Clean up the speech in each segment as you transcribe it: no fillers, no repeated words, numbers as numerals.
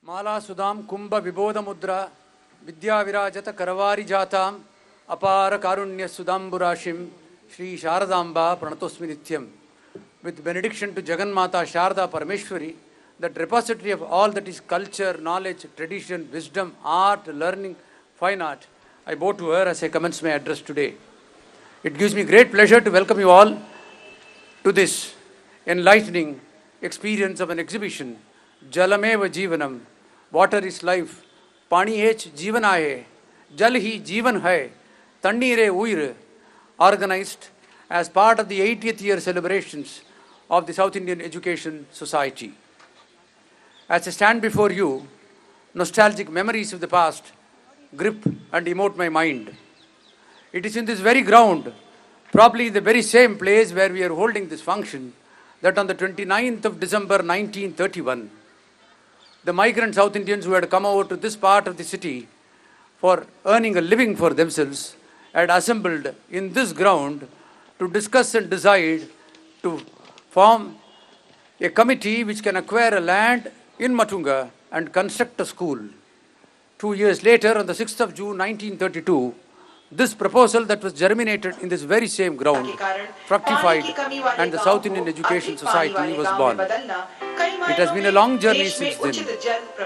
माला सुदाम कुंभ विबोध मुद्रा विद्या विराजत करवारी जाताम अपार कारुण्य सुदाम्बुराशिम श्री शारदांबा प्रणतोस्मि नित्यम. With benediction to Jagannmata Sharda Parameshwari, that repository of all that is culture, knowledge, tradition, wisdom, art, learning, fine art, I bow to her as I commence my address today. It gives me great pleasure to welcome you all to this enlightening experience of an exhibition, Jalameva Jeevanam, water is life, Pani H Jeevan Aaye, Jal hi Jeevan hai, Tannire Uir, organized as part of the 80th year celebrations of the South Indian Education Society. As I stand before you, nostalgic memories of the past grip and emote my mind. It is in this very ground, probably the very same place where we are holding this function, that on the 29th of December 1931, the migrant South Indians who had come over to this part of the city for earning a living for themselves had assembled in this ground to discuss and decide to form a committee which can acquire a land in Matunga and construct a school. 2 years later, on the 6th of June 1932, this proposal that was germinated in this very same ground fructified and the South Indian Education Society was born. It has been a long journey since then.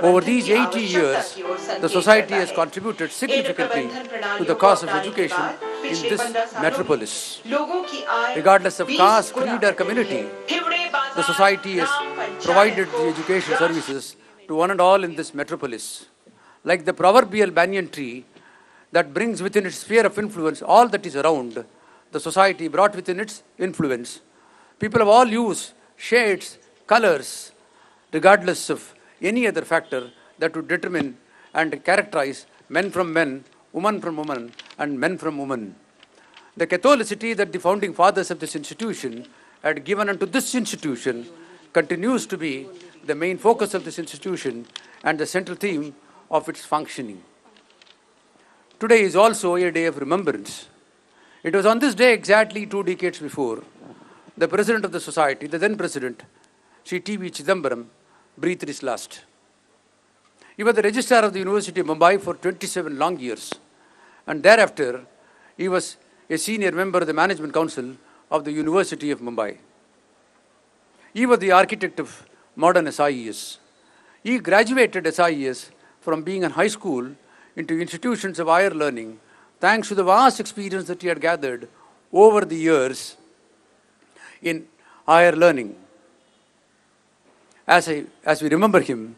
Over these 80 years, the society has contributed significantly to the cause of education in this metropolis. Regardless of caste, creed or community, the society has provided the education services to one and all in this metropolis. Like the proverbial banyan tree that brings within its sphere of influence all that is around, the society brought within its influence people of all hues, shades, colors, regardless of any other factor that would determine and characterize men from men, woman from woman, and men from woman. The Catholicity that the founding fathers of this institution had given unto this institution continues to be the main focus of this institution and the central theme of its functioning. Today is also a day of remembrance. It was on this day exactly 2 decades before the president of the society, the then president, Sri T.V. Chidambaram, breathed his last. He was the registrar of the University of Mumbai for 27 long years, and thereafter he was a senior member of the Management Council of the University of Mumbai. He was the architect of modern SIES. He graduated SIES from being in high school into institutions of higher learning, thanks to the vast experience that he had gathered over the years in higher learning. As we remember him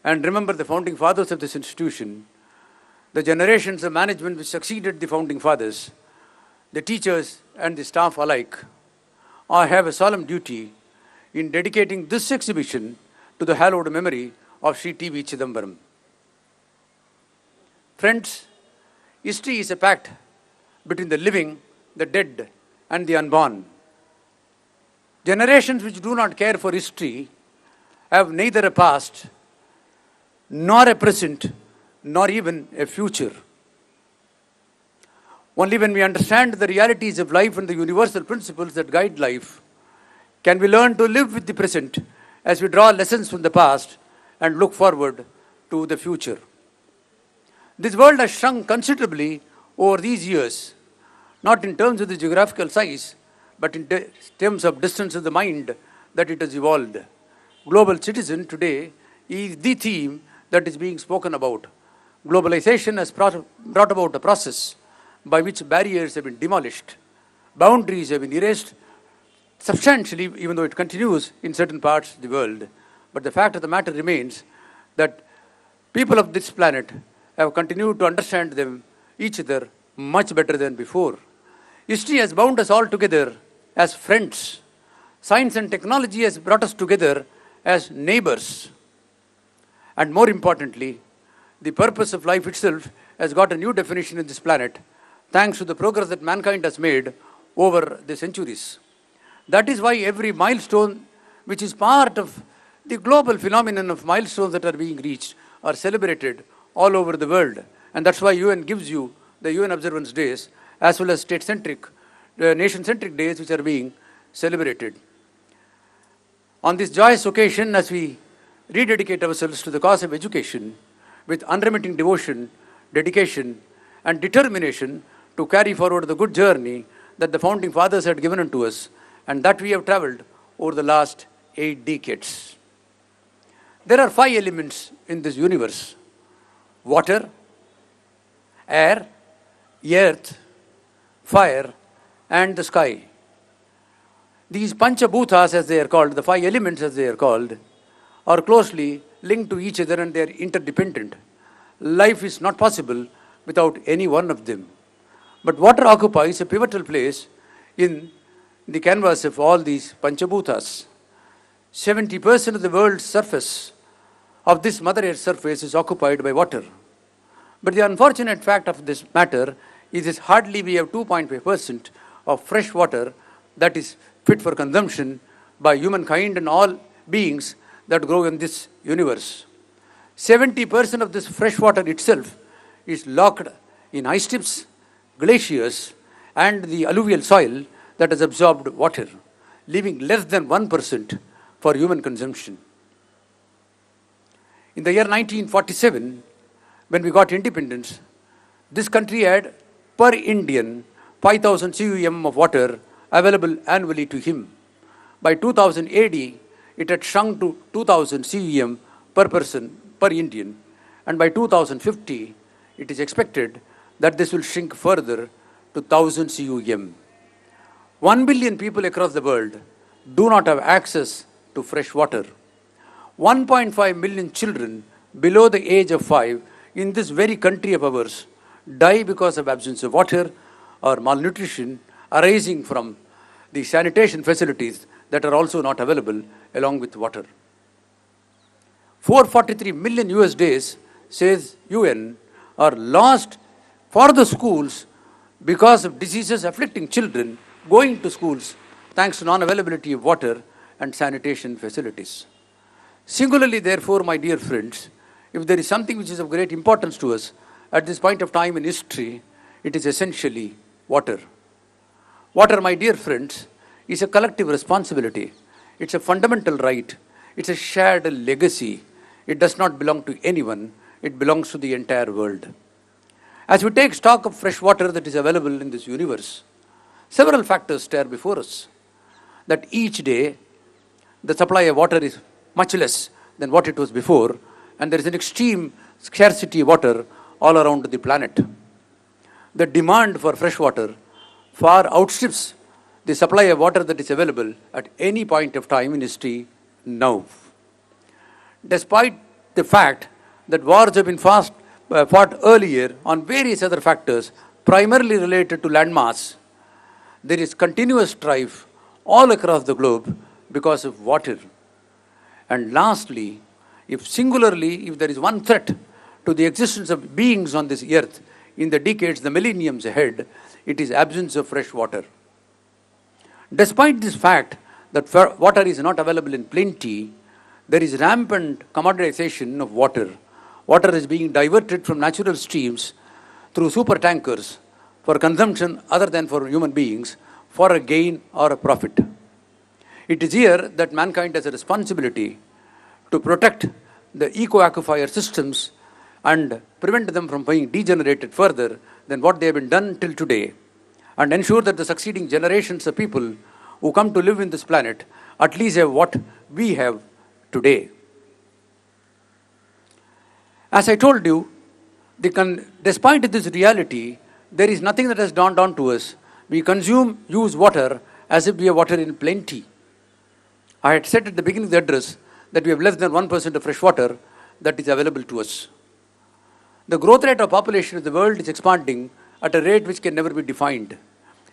and remember the founding fathers of this institution, the generations of management which succeeded the founding fathers, the teachers and the staff alike, I have a solemn duty in dedicating this exhibition to the hallowed memory of Sri T.V. Chidambaram. Friends, history is a pact between the living, the dead, and the unborn. Generations which do not care for history have neither a past, nor a present, nor even a future. Only when we understand the realities of life and the universal principles that guide life can we learn to live with the present as we draw lessons from the past and look forward to the future. This world has shrunk considerably over these years, not in terms of the geographical size, but in terms of distance of the mind that it has evolved. Global citizen today is the theme that is being spoken about. Globalization has brought about a process by which barriers have been demolished, boundaries have been erased substantially, even though it continues in certain parts of the world. But the fact of the matter remains that people of this planet have continued to understand each other much better than before. History has bound us all together as friends. Science and technology has brought us together as neighbors. And more importantly, the purpose of life itself has got a new definition in this planet, thanks to the progress that mankind has made over the centuries. That is why every milestone, which is part of the global phenomenon of milestones that are being reached, are celebrated all over the world. And that's why UN gives you the UN Observance Days, as well as state-centric, nation-centric days which are being celebrated. On this joyous occasion, as we rededicate ourselves to the cause of education with unremitting devotion, dedication, and determination to carry forward the good journey that the founding fathers had given unto us and that we have traveled over the last 8 decades. There are 5 elements in this universe: water, air, earth, fire, and the sky. These Panchabhutas, as they are called, the 5 elements as they are called, are closely linked to each other and they are interdependent. Life is not possible without any one of them. But water occupies a pivotal place in the canvas of all these Panchabhutas. 70% of the world's surface, of this Mother Earth surface, is occupied by water. But the unfortunate fact of this matter is that hardly we have 2.5% of fresh water that is fit for consumption by humankind and all beings that grow in this universe. 70% of this fresh water itself is locked in ice tips, glaciers, and the alluvial soil that has absorbed water, leaving less than 1% for human consumption. In the year 1947, when we got independence, this country had per Indian 5,000 CUM of water available annually to him. By 2000 AD, it had shrunk to 2,000 CUM per person per Indian, and by 2050, it is expected that this will shrink further to 1,000 CUM. 1 billion people across the world do not have access to fresh water. 1.5 million children below the age of 5 in this very country of ours die because of absence of water or malnutrition arising from the sanitation facilities that are also not available along with water. 443 million US days, says UN, are lost for the schools because of diseases afflicting children going to schools thanks to non-availability of water and sanitation facilities. Singularly, therefore, my dear friends, if there is something which is of great importance to us at this point of time in history, it is essentially water. Water, my dear friends, is a collective responsibility. It's a fundamental right. It's a shared legacy. It does not belong to anyone. It belongs to the entire world. As we take stock of fresh water that is available in this universe, several factors stare before us. That each day, the supply of water is much less than what it was before, and there is an extreme scarcity of water all around the planet. The demand for fresh water far outstrips the supply of water that is available at any point of time in history now. Despite the fact that wars have been fought earlier on various other factors, primarily related to landmass, there is continuous strife all across the globe because of water. And lastly, if there is one threat to the existence of beings on this earth in the decades, the millenniums ahead, it is absence of fresh water. Despite this fact that water is not available in plenty, there is rampant commoditization of water. Water is being diverted from natural streams through super tankers for consumption other than for human beings for a gain or a profit. It is here that mankind has a responsibility to protect the eco-aquifer systems and prevent them from being degenerated further than what they have been done till today, and ensure that the succeeding generations of people who come to live in this planet at least have what we have today. As I told you, despite this reality, there is nothing that has dawned on to us. We use water as if we have water in plenty. I had said at the beginning of the address that we have less than 1% of fresh water that is available to us. The growth rate of population of the world is expanding at a rate which can never be defined.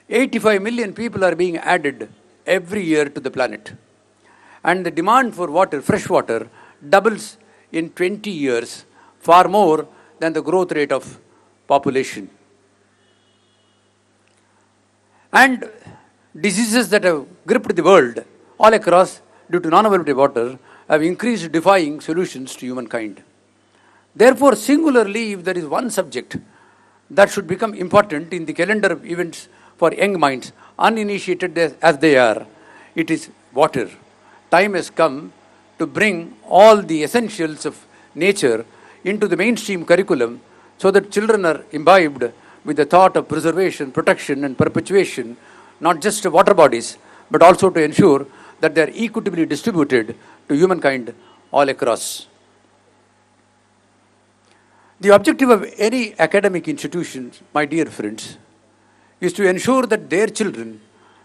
85 million people are being added every year to the planet. And the demand for water, fresh water, doubles in 20 years, far more than the growth rate of population. And diseases that have gripped the world all across due to non-availability of water have increased, defying solutions to humankind. Therefore, singularly, if there is one subject that should become important in the calendar of events for young minds, uninitiated as they are, it is water. Time has come to bring all the essentials of nature into the mainstream curriculum so that children are imbibed with the thought of preservation, protection, and perpetuation, not just of water bodies, but also to ensure that they are equitably distributed to humankind all across. The objective of any academic institution, my dear friends, is to ensure that their children,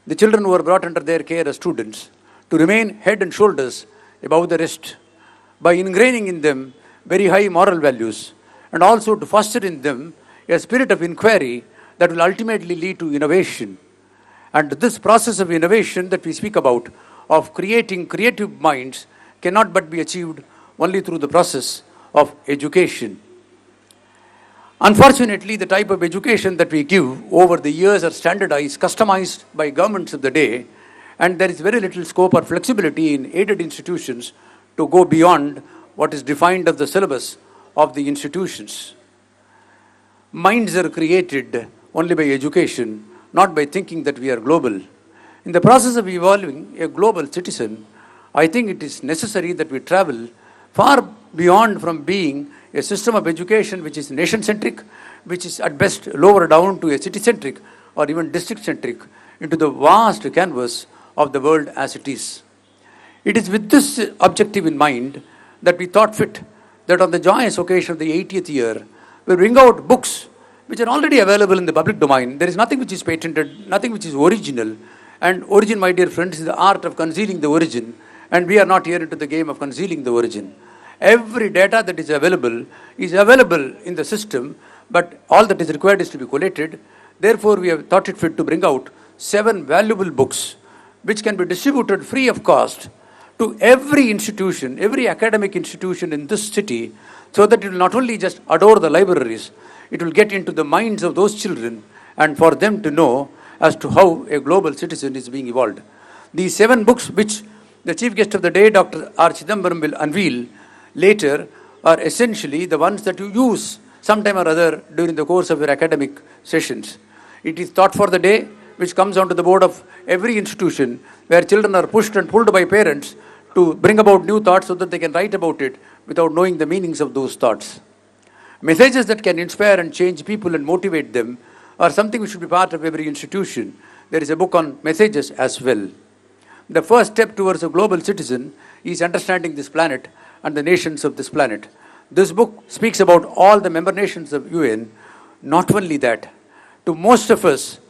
the children who are brought under their care as students, to remain head and shoulders above the rest by ingraining in them very high moral values and also to foster in them a spirit of inquiry that will ultimately lead to innovation. And this process of innovation that we speak about, of creating creative minds, cannot but be achieved only through the process of education. Unfortunately, the type of education that we give over the years are standardized, customized by governments of the day, and there is very little scope or flexibility in aided institutions to go beyond what is defined as the syllabus of the institutions. Minds are created only by education, not by thinking that we are global. In the process of evolving a global citizen, I think it is necessary that we travel far beyond from being a system of education which is nation-centric, which is at best lower down to a city-centric or even district-centric, into the vast canvas of the world as it is. It is with this objective in mind that we thought fit that on the joyous occasion of the 80th year, we bring out books which are already available in the public domain. There is nothing which is patented, nothing which is original. And origin, my dear friends, is the art of concealing the origin. And we are not here into the game of concealing the origin. Every data that is available in the system, but all that is required is to be collated. Therefore, we have thought it fit to bring out 7 valuable books which can be distributed free of cost to every institution, every academic institution in this city, so that it will not only just adore the libraries, it will get into the minds of those children and for them to know as to how a global citizen is being evolved. These 7 books, which the chief guest of the day, Dr. R. Chidambaram, will unveil later, are essentially the ones that you use sometime or other during the course of your academic sessions. It is Thought for the Day, which comes onto the board of every institution, where children are pushed and pulled by parents to bring about new thoughts so that they can write about it without knowing the meanings of those thoughts. Messages that can inspire and change people and motivate them are something which should be part of every institution. There is a book on messages as well. The first step towards a global citizen is understanding this planet and the nations of this planet. This book speaks about all the member nations of UN. Not only that, to most of us,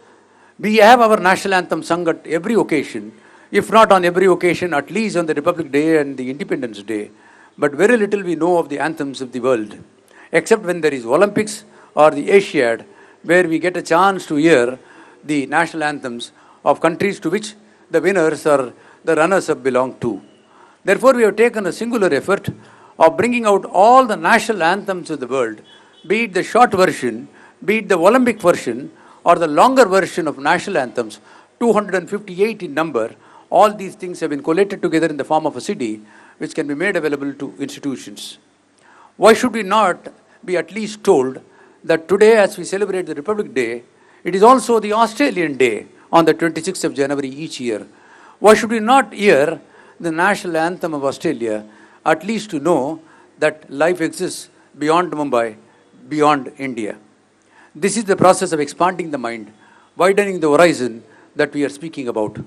we have our national anthem sung at every occasion, if not on every occasion, at least on the Republic Day and the Independence Day. But very little we know of the anthems of the world, except when there is Olympics or the Asiad, where we get a chance to hear the national anthems of countries to which the winners or the runners-up belong to. Therefore, we have taken a singular effort of bringing out all the national anthems of the world, be it the short version, be it the Olympic version, or the longer version of national anthems, 258 in number. All these things have been collated together in the form of a CD, which can be made available to institutions. Why should we not be at least told that today, as we celebrate the Republic Day, it is also the Australian Day on the 26th of January each year? Why should we not hear the national anthem of Australia, at least to know that life exists beyond Mumbai, beyond India? This is the process of expanding the mind, widening the horizon that we are speaking about.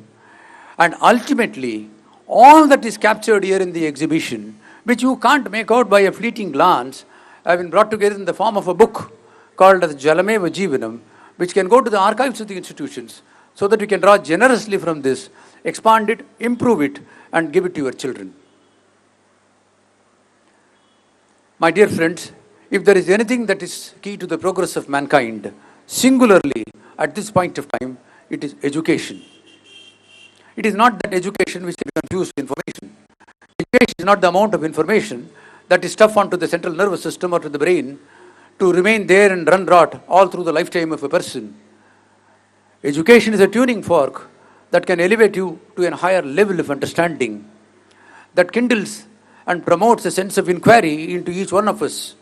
And ultimately, all that is captured here in the exhibition, which you can't make out by a fleeting glance, have been brought together in the form of a book called as Jalameva Jeevanam, which can go to the archives of the institutions, so that you can draw generously from this, expand it, improve it, and give it to your children. My dear friends, if there is anything that is key to the progress of mankind, singularly at this point of time, it is education. It is not that education which can be confused with information. Education is not the amount of information that is stuffed onto the central nervous system or to the brain to remain there and run rot all through the lifetime of a person. Education is a tuning fork that can elevate you to a higher level of understanding, that kindles and promotes a sense of inquiry into each one of us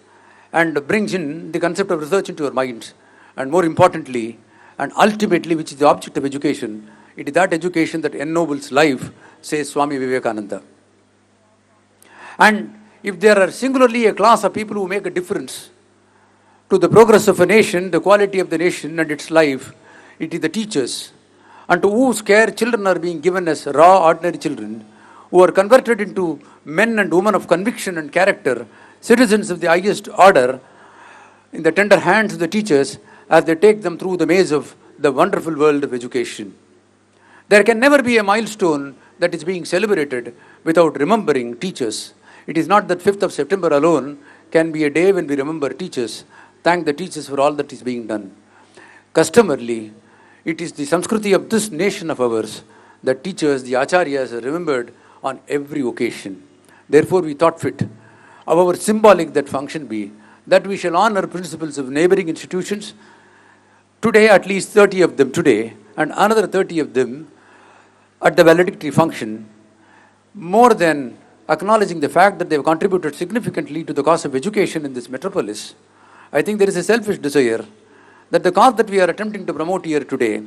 and brings in the concept of research into our minds. And more importantly, and ultimately, which is the object of education, it is that education that ennobles life, says Swami Vivekananda. And if there are singularly a class of people who make a difference to the progress of a nation, the quality of the nation and its life, it is the teachers, and to whose care children are being given as raw, ordinary children, who are converted into men and women of conviction and character, citizens of the highest order, in the tender hands of the teachers as they take them through the maze of the wonderful world of education. There can never be a milestone that is being celebrated without remembering teachers. It is not that 5th of September alone can be a day when we remember teachers, thank the teachers for all that is being done. Customarily, it is the Sanskriti of this nation of ours that teachers, the acharyas, are remembered on every occasion. Therefore, we thought fit, however symbolic that function be, that we shall honor principals of neighboring institutions, today at least 30 of them today, and another 30 of them at the valedictory function, more than acknowledging the fact that they have contributed significantly to the cause of education in this metropolis. I think there is a selfish desire that the cause that we are attempting to promote here today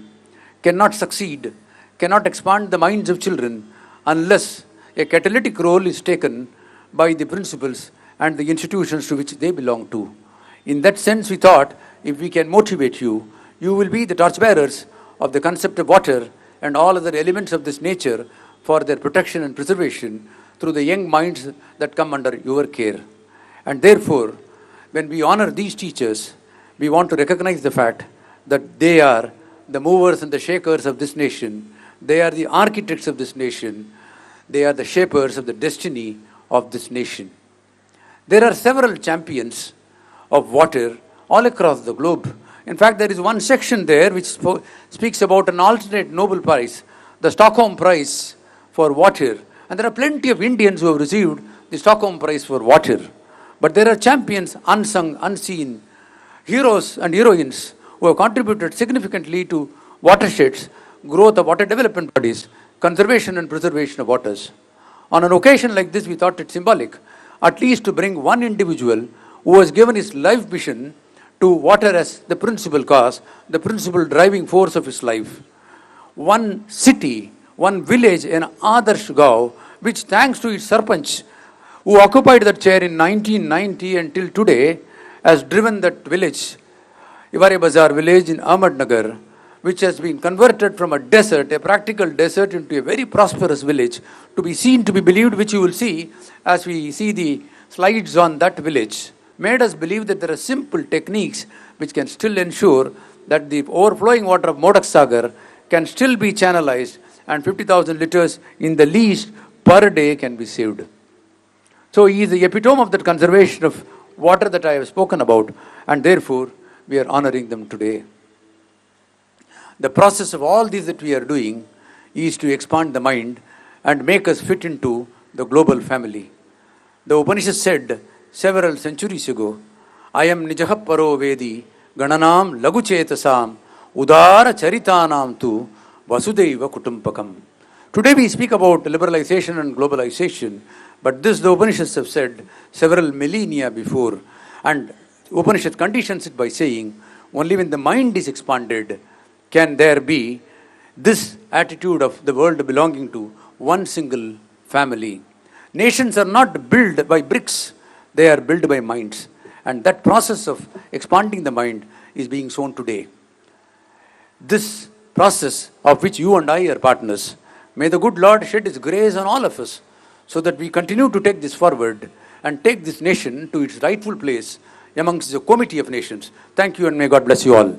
cannot succeed, cannot expand the minds of children unless a catalytic role is taken by the principals and the institutions to which they belong to. In that sense, we thought if we can motivate you, you will be the torchbearers of the concept of water and all other elements of this nature for their protection and preservation through the young minds that come under your care. And therefore, when we honor these teachers, we want to recognize the fact that they are the movers and the shakers of this nation. They are the architects of this nation. They are the shapers of the destiny of this nation. There are several champions of water all across the globe. In fact, there is one section there which speaks about an alternate Nobel Prize, the Stockholm Prize for water. And there are plenty of Indians who have received the Stockholm Prize for water. But there are champions, unsung, unseen, heroes and heroines who have contributed significantly to watersheds, growth of water development bodies, conservation and preservation of waters. On an occasion like this, we thought it symbolic, at least to bring one individual who has given his life mission to water as the principal cause, the principal driving force of his life. One city, one village in Adarsh Gaon, which thanks to its Sarpanch, who occupied that chair in 1990 until today, has driven that village, Iware Bazar village in Ahmednagar, which has been converted from a desert, a practical desert, into a very prosperous village, to be seen, to be believed, which you will see as we see the slides on that village, made us believe that there are simple techniques which can still ensure that the overflowing water of Modak Sagar can still be channelized and 50,000 liters in the least per day can be saved. So he is the epitome of that conservation of water that I have spoken about, and therefore we are honoring them today. The process of all this that we are doing is to expand the mind and make us fit into the global family. The Upanishad said several centuries ago, I am Nijaha Paro Vedi, Gananam Laguchetasam, Udara Charitanam tu Vasudeva Kutumpakam. Today we speak about liberalization and globalization, but this the Upanishads have said several millennia before. And Upanishad conditions it by saying, only when the mind is expanded can there be this attitude of the world belonging to one single family. Nations are not built by bricks, they are built by minds. And that process of expanding the mind is being shown today. This process of which you and I are partners, may the good Lord shed His grace on all of us so that we continue to take this forward and take this nation to its rightful place amongst the committee of nations. Thank you and may God bless you all.